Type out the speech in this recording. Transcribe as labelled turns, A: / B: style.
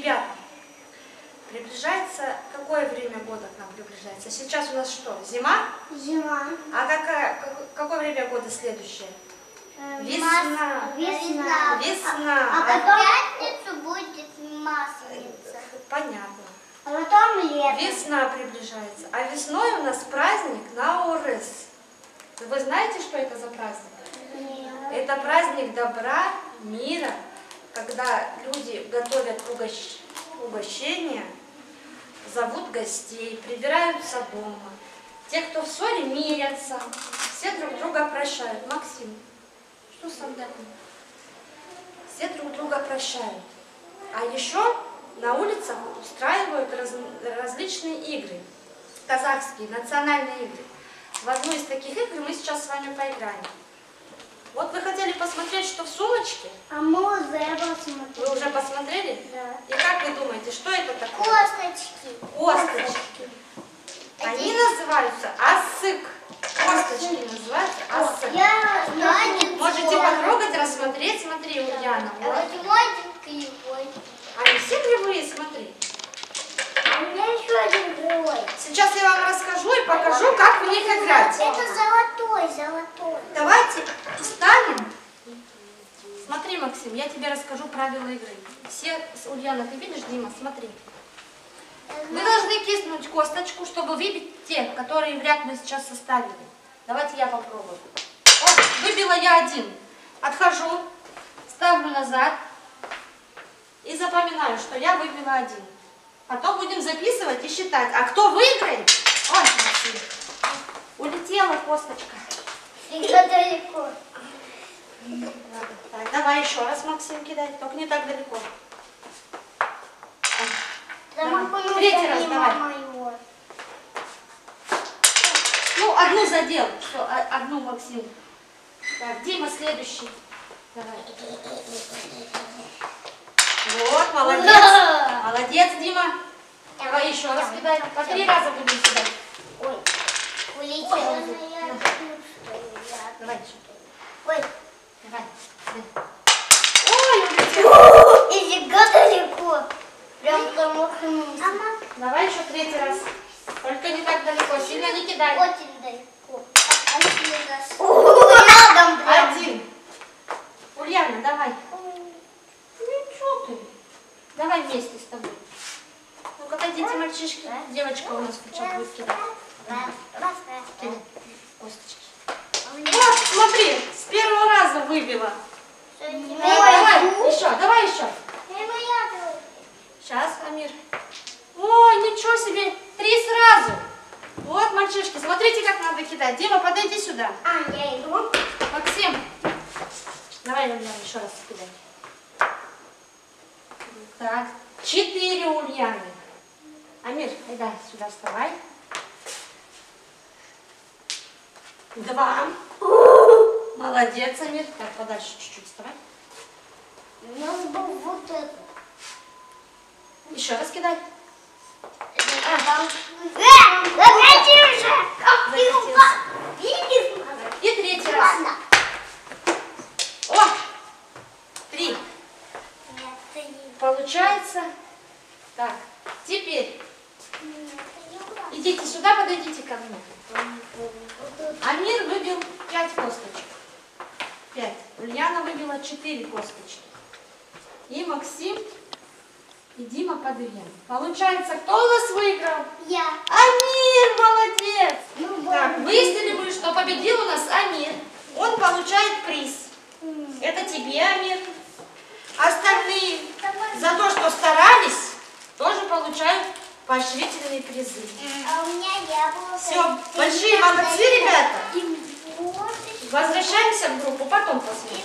A: Ребята, приближается, какое время года к нам приближается? Сейчас у нас что, зима?
B: Зима.
A: А какое время года следующее? Весна.
B: Весна.
A: А
B: А в пятницу будет Масленица.
A: понятно.
B: А потом лето.
A: Весна приближается. А весной у нас праздник Наурыз. Вы знаете, что это за праздник?
B: Нет.
A: Это праздник добра, мира, когда люди готовят угощения, зовут гостей, прибираются дома. Те, кто в ссоре, мирятся, все друг друга прощают. Максим, что с тобой? Все друг друга прощают. А еще на улицах устраивают различные игры, казахские, национальные игры. В одну из таких игр мы сейчас с вами поиграем. Вот вы хотели посмотреть, что в сумочке?
B: А мы уже посмотрели.
A: Вы уже посмотрели?
B: Да.
A: И как вы думаете, что это такое?
B: Косточки.
A: Косточки. Они называются асык. Косточки называются асык.
B: Я знаю.
A: Можете потрогать, рассмотреть. Смотри, Ульяна.
B: А вот один кривой.
A: Они все кривые, смотри.
B: А у меня еще один кривой.
A: Сейчас я вам расскажу и покажу, как в них играть.
B: Это золотой.
A: Давайте встанем. Смотри, Максим, я тебе расскажу правила игры. Все, Ульяна, ты видишь, Дима, смотри. Вы должны киснуть косточку, чтобы выбить те, которые вряд ли сейчас составили. Давайте я попробую. Вот, выбила я один. Отхожу, ставлю назад и запоминаю, что я выбила один. Потом будем записывать и считать. А кто выиграет? Ой, Максим. Улетела косточка.
B: Всегда далеко.
A: Так, давай еще раз, Максим, кидай. Только не так далеко. Третий раз, давай. Ну, одну задел. Что, одну, Максим. Так, Дима следующий. Давай. Вот, молодец. Молодец, Дима. Давай еще раз кидай. По 3 раза будем кидать.
B: Ой, улетела.
A: Давай еще.
B: Ой,
A: Давай. Ой, улетел.
B: нифига далеко. Прям промахнулся.
A: Давай еще 3-й раз. Только не так далеко. Сильно не кидай.
B: Очень далеко. Один раз. Рядом прям.
A: Один. Ульяна, давай. Ну что ты? Давай вместе с тобой. Ну-ка, подойдите, мальчишки. Девочка у нас сейчас будет кидать. Кидай. Косточки. Вот, смотри, с первого раза выбила. Давай, еще, давай еще. Сейчас, Амир. Ой, ничего себе, 3 сразу. Вот, мальчишки, смотрите, как надо кидать. Дима, подойди сюда.
B: Я иду.
A: Максим, давай, Ульяна, еще раз кидай. Так, 4 Ульяны. Амир, иди сюда, вставай. 2. Молодец, Амир. Так, подальше чуть-чуть вставай.
B: У нас был вот это.
A: Еще раз кидай.
B: Давайте уже.
A: И 3-й раз. О! 3. Получается. Так, теперь идите сюда, подойдите ко мне. Амир выбил 5 косточек. 5. Ульяна выбила 4 косточки. И Максим, и Дима по 2. Получается, кто у нас выиграл?
B: Я.
A: Амир, молодец!
B: Ну,
A: Так, выяснили мы, что победил у нас Амир. Он получает приз. Это тебе, Амир. Остальные за то, что старались, тоже получают поощрительные призы.
B: А у меня яблоко.
A: Все, большие молодцы, ребята.
B: И вот.
A: Возвращаемся в группу, потом посмотрим.